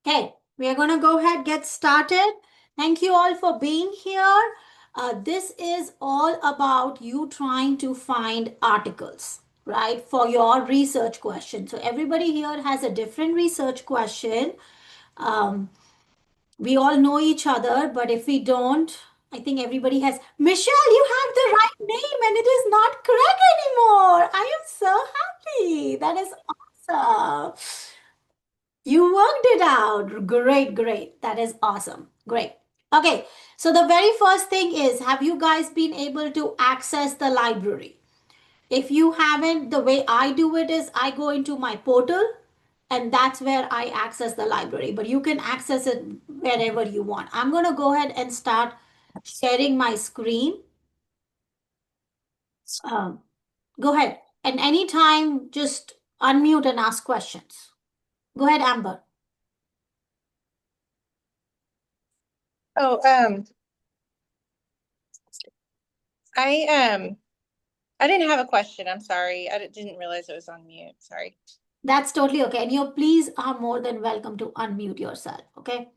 Okay, we are going to go ahead get started. Thank you all for being here. This is all about you trying to find articles, right, for your research question. So everybody here has a different research question. Um, we all know each other, but if we don't, I think everybody has. Michelle, you have the right name and it is not correct anymore. I am so happy. That is awesome. You worked it out. Great, great. That is awesome. Great. Okay, so the very first thing is, have you guys been able to access the library? If you haven't, the way I do it is I go into my portal and that's where I access the library. But you can access it wherever you want. I'm going to go ahead and start sharing my screen. Go ahead. And anytime, just unmute and ask questions. Go ahead, Amber. Oh, I didn't have a question. I'm sorry. Didn't realize it was on mute. Sorry. That's totally okay. And you please are more than welcome to unmute yourself. Okay.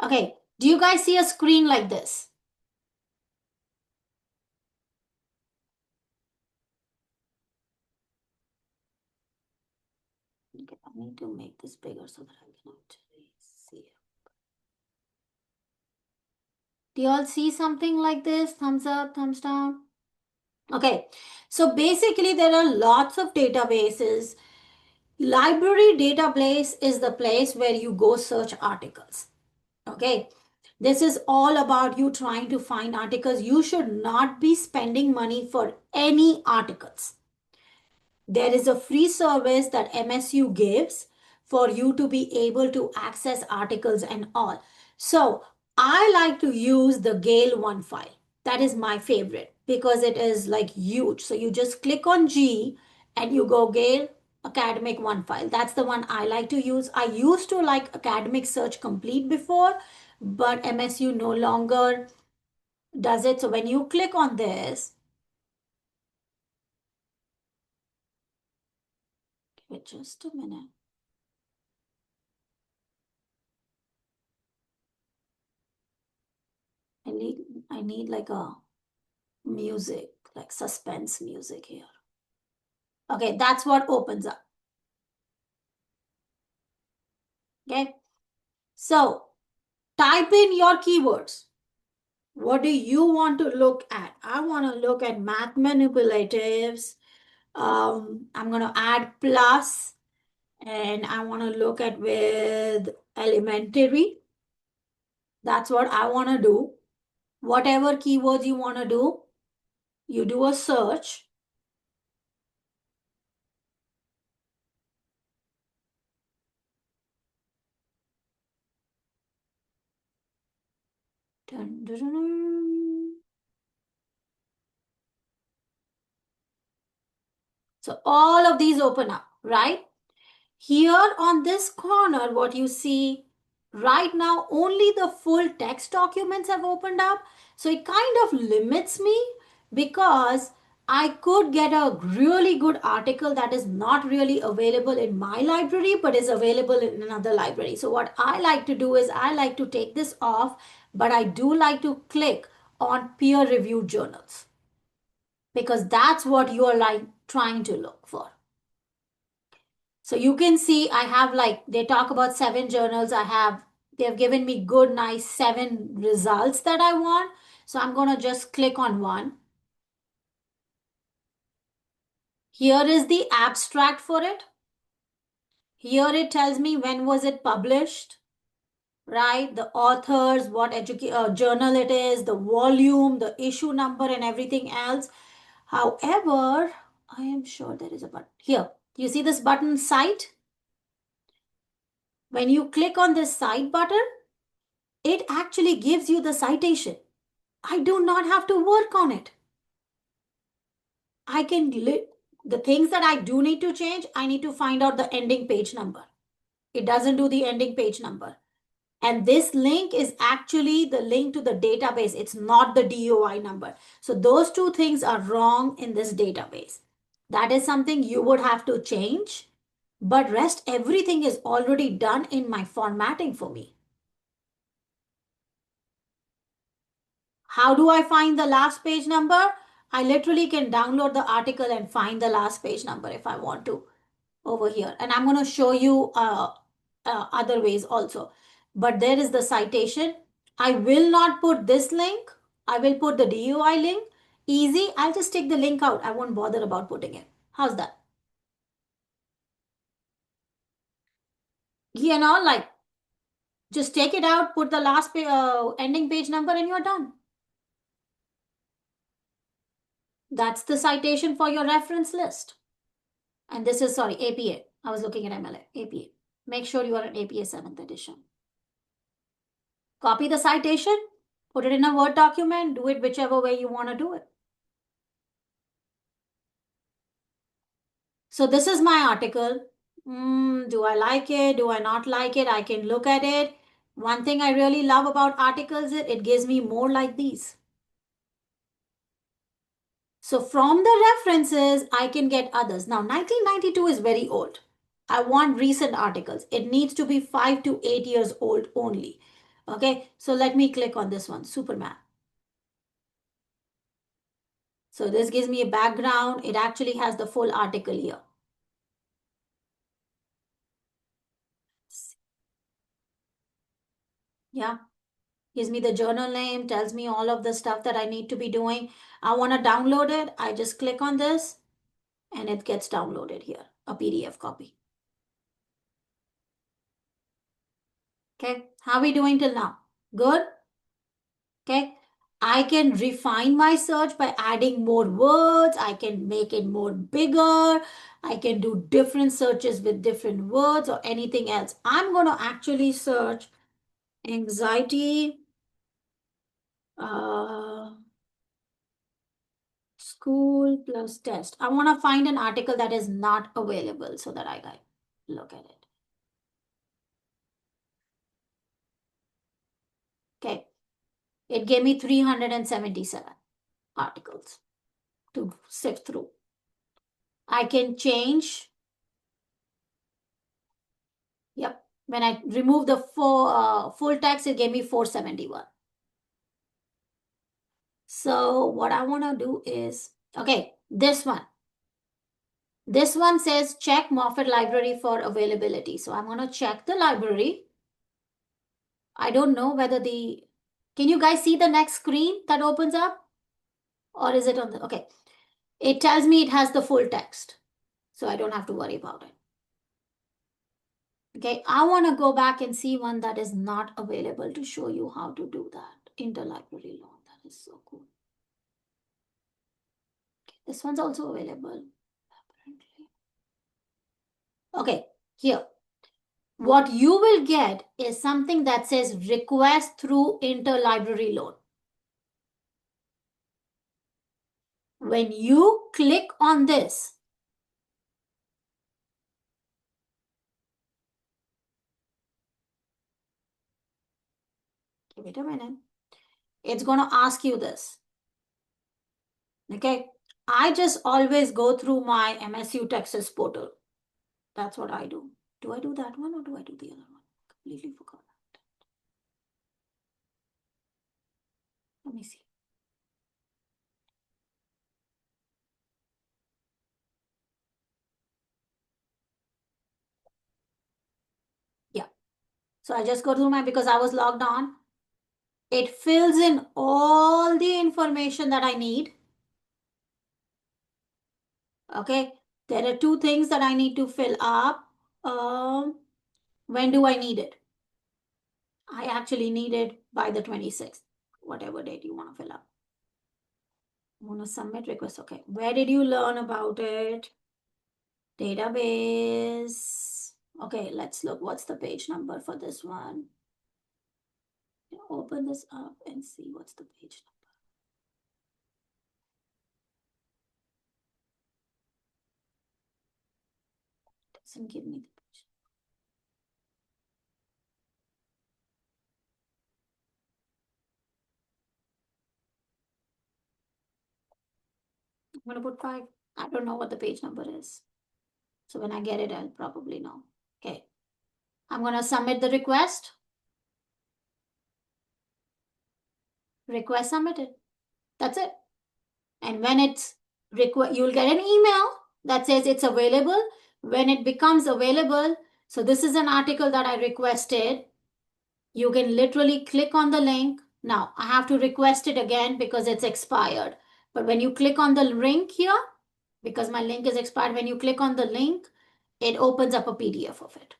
Okay. Do you guys see a screen like this? Okay, I need to make this bigger so that I can actually see it. Do you all see something like this? Thumbs up, thumbs down. Okay. So basically, there are lots of databases. Library database is the place where you go search articles. Okay. This is all about you trying to find articles. You should not be spending money for any articles. There is a free service that MSU gives for you to be able to access articles and all. So I like to use the Gale one file. That is my favorite because it is like huge. So you just click on G and you go Gale academic one file. That's the one I like to use. I used to like academic search complete before, but MSU no longer does it. So when you click on this, give it just a minute. I need like a music, like suspense music here. Okay, that's what opens up. Okay, so type in your keywords. What do you want to look at? I want to look at math manipulatives. I'm going to add plus, and I want to look at with elementary. That's what I want to do. Whatever keywords you want to do, you do a search. Dun, dun, dun, dun. So all of these open up, right? Here on this corner, what you see right now, only the full text documents have opened up. So it kind of limits me because I could get a really good article that is not really available in my library, but is available in another library. So what I like to do is I like to take this off, but I do like to click on peer reviewed journals because that's what you are like trying to look for. So you can see I have like, they talk about 7 journals. They've given me good, nice 7 results that I want. So I'm going to just click on one. Here is the abstract for it. Here it tells me when was it published, right? The authors, what journal it is, the volume, the issue number and everything else. However, I am sure there is a button. Here, you see this button cite? When you click on this cite button, it actually gives you the citation. I do not have to work on it. I can, the things that I do need to change, I need to find out the ending page number. It doesn't do the ending page number. And this link is actually the link to the database. It's not the DOI number. So those two things are wrong in this database. That is something you would have to change. but rest everything is already done in my formatting for me. How do I find the last page number? I literally can download the article and find the last page number if I want to over here. And I'm going to show you other ways also. But there is the citation. I will not put this link. I will put the DOI link. Easy. I'll just take the link out. I won't bother about putting it. How's that? You know, like just take it out, put the last ending page number, and you're done. That's the citation for your reference list. And this is, sorry, APA. I was looking at MLA, APA. Make sure you are in APA 7th edition. Copy the citation, put it in a Word document, do it whichever way you want to do it. So this is my article. Do I like it? Do I not like it? I can look at it. One thing I really love about articles is it gives me more like these. So from the references, I can get others. Now, 1992 is very old. I want recent articles. It needs to be 5 to 8 years old only. Okay, so let me click on this one, Superman. So this gives me a background. It actually has the full article here. Yeah, gives me the journal name, tells me all of the stuff that I need to be doing. I want to download it. I just click on this and it gets downloaded here, a PDF copy. Okay, how are we doing till now? Good? Okay, I can refine my search by adding more words. I can make it more bigger. I can do different searches with different words or anything else. I'm going to actually search anxiety school plus test. I want to find an article that is not available so that I can look at it. Okay, it gave me 377 articles to sift through. I can change. Yep. When I remove the full text, it gave me 471. So what I want to do is, okay, this one. This one says check Moffat Library for availability. So I'm going to check the library. I don't know whether can you guys see the next screen that opens up? Or is it on the, okay. It tells me it has the full text. So I don't have to worry about it. Okay, I want to go back and see one that is not available to show you how to do that. Interlibrary loan, that is so cool. Okay, this one's also available, apparently. Okay, here. What you will get is something that says request through interlibrary loan. When you click on this, give it a minute, it's going to ask you this. Okay, I just always go through my MSU Texas portal. That's what I do. Do I do that one or do I do the other one? Completely forgot. Let me see. Yeah. So I just go through because I was logged on. It fills in all the information that I need. Okay. There are two things that I need to fill up. When do I need it? I actually need it by the 26th, whatever date you want to fill up. I want to submit request. Okay. Where did you learn about it? Database. Okay, let's look. What's the page number for this one? Open this up and see what's the page number. Doesn't give me the page. I'm gonna put 5. I don't know what the page number is. So when I get it, I'll probably know. Okay. I'm going to submit the request. Request submitted. That's it. And when it's you'll get an email that says it's available. When it becomes available, so this is an article that I requested. You can literally click on the link. Now, I have to request it again because it's expired. But when you click on the link here, because my link is expired, when you click on the link, it opens up a PDF of it.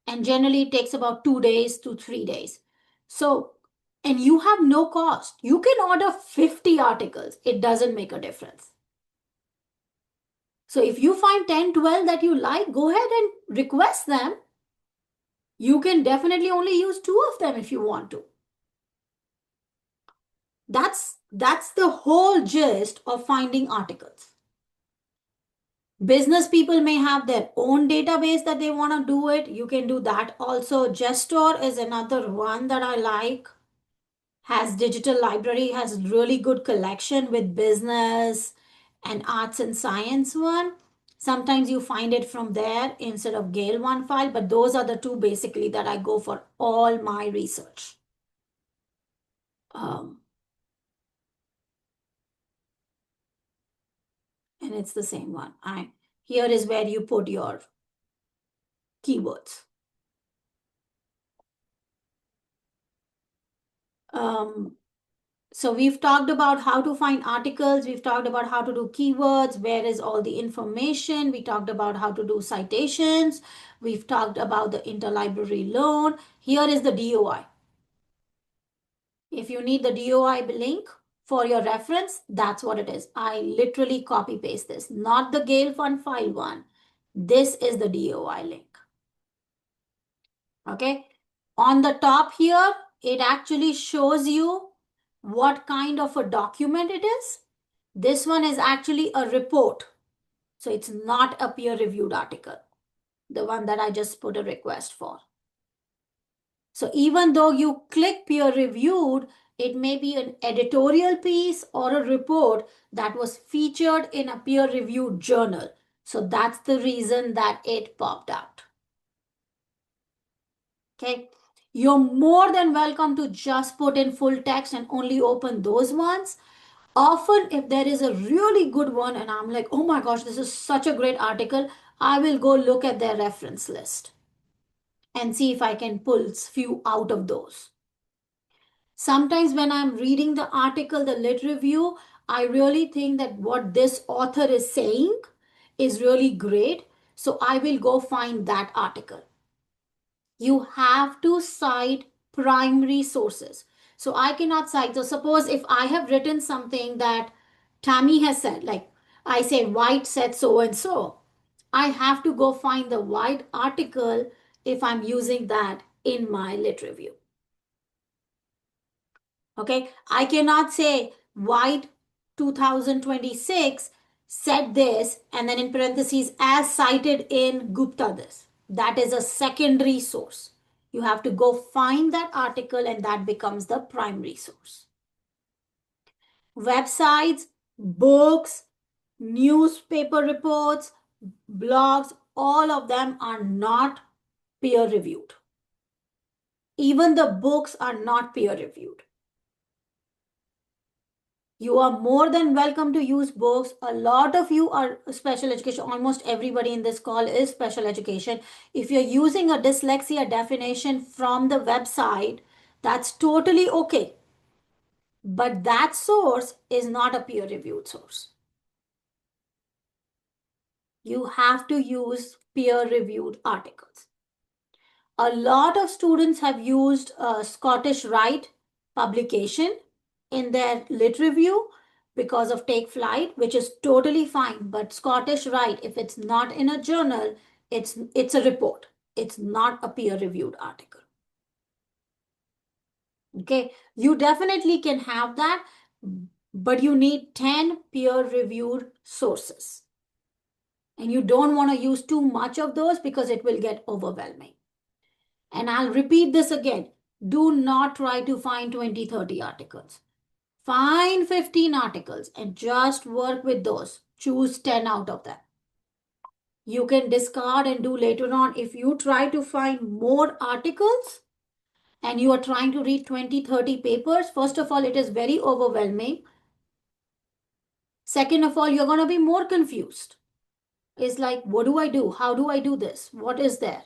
And generally, it takes about 2 days to 3 days. So, and you have no cost. You can order 50 articles. It doesn't make a difference. So, if you find 10, 12 that you like, go ahead and request them. You can definitely only use 2 of them if you want to. That's the whole gist of finding articles. Business people may have their own database that they want to do it. You can do that also. Gestor is another one that I like. Has digital library, has really good collection with business and arts and science one. Sometimes you find it from there instead of Gale OneFile, but those are the two basically that I go for all my research. And it's the same one. Here is where you put your keywords. So we've talked about how to find articles. We've talked about how to do keywords. Where is all the information? We talked about how to do citations. We've talked about the interlibrary loan. Here is the DOI. If you need the DOI link for your reference, that's what it is. I literally copy paste this, not the Gale OneFile one. This is the DOI link. Okay. On the top here, it actually shows you what kind of a document it is. This one is actually a report. So it's not a peer-reviewed article, the one that I just put a request for. So even though you click peer-reviewed, it may be an editorial piece or a report that was featured in a peer-reviewed journal. So that's the reason that it popped out. Okay. You're more than welcome to just put in full text and only open those ones. Often, if there is a really good one and I'm like, oh my gosh, this is such a great article, I will go look at their reference list and see if I can pull few out of those. Sometimes when I'm reading the article, the lit review, I really think that what this author is saying is really great. So I will go find that article. You have to cite primary sources. So I cannot cite. So suppose if I have written something that Tammy has said, like I say, White said so and so, I have to go find the White article if I'm using that in my lit review. Okay, I cannot say White 2026 said this and then in parentheses as cited in Gupta this. That is a secondary source. You have to go find that article and that becomes the primary source. Websites, books, newspaper reports, blogs, all of them are not peer reviewed. Even the books are not peer reviewed. You are more than welcome to use books. A lot of you are special education. Almost everybody in this call is special education. If you're using a dyslexia definition from the website, that's totally okay. But that source is not a peer-reviewed source. You have to use peer-reviewed articles. A lot of students have used Scottish Rite publication in their lit review because of Take Flight, which is totally fine. But Scottish Rite, if it's not in a journal, it's a report. It's not a peer-reviewed article. Okay, you definitely can have that, but you need 10 peer-reviewed sources. And you don't want to use too much of those because it will get overwhelming. And I'll repeat this again. Do not try to find 20, 30 articles. Find 15 articles and just work with those. Choose 10 out of them. You can discard and do later on. If you try to find more articles and you are trying to read 20, 30 papers, first of all, it is very overwhelming. Second of all, you're going to be more confused. It's like, what do I do? How do I do this? What is there?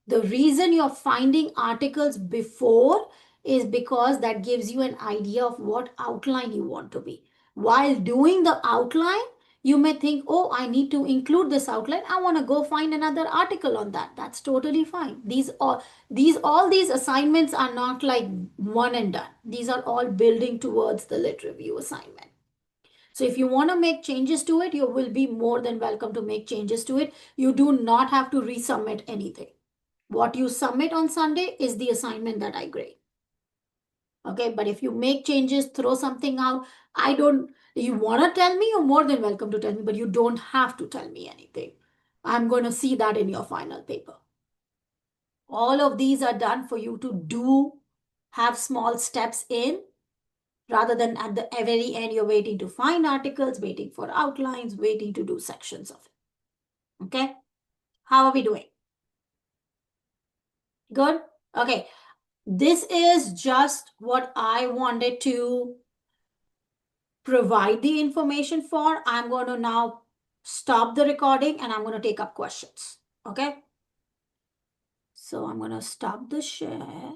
The reason you're finding articles before is because that gives you an idea of what outline you want to be. While doing the outline, you may think, oh, I need to include this outline. I want to go find another article on that. That's totally fine. All these assignments are not like one and done. These are all building towards the lit review assignment. So if you want to make changes to it, you will be more than welcome to make changes to it. You do not have to resubmit anything. What you submit on Sunday is the assignment that I grade. Okay, but if you make changes, throw something out, you want to tell me, you're more than welcome to tell me, but you don't have to tell me anything. I'm going to see that in your final paper. All of these are done for you to have small steps in, rather than at the very end, you're waiting to find articles, waiting for outlines, waiting to do sections of it. Okay, how are we doing? Good. Okay, this is just what I wanted to provide the information for. I'm going to now stop the recording and I'm going to take up questions. Okay. So I'm going to stop the share.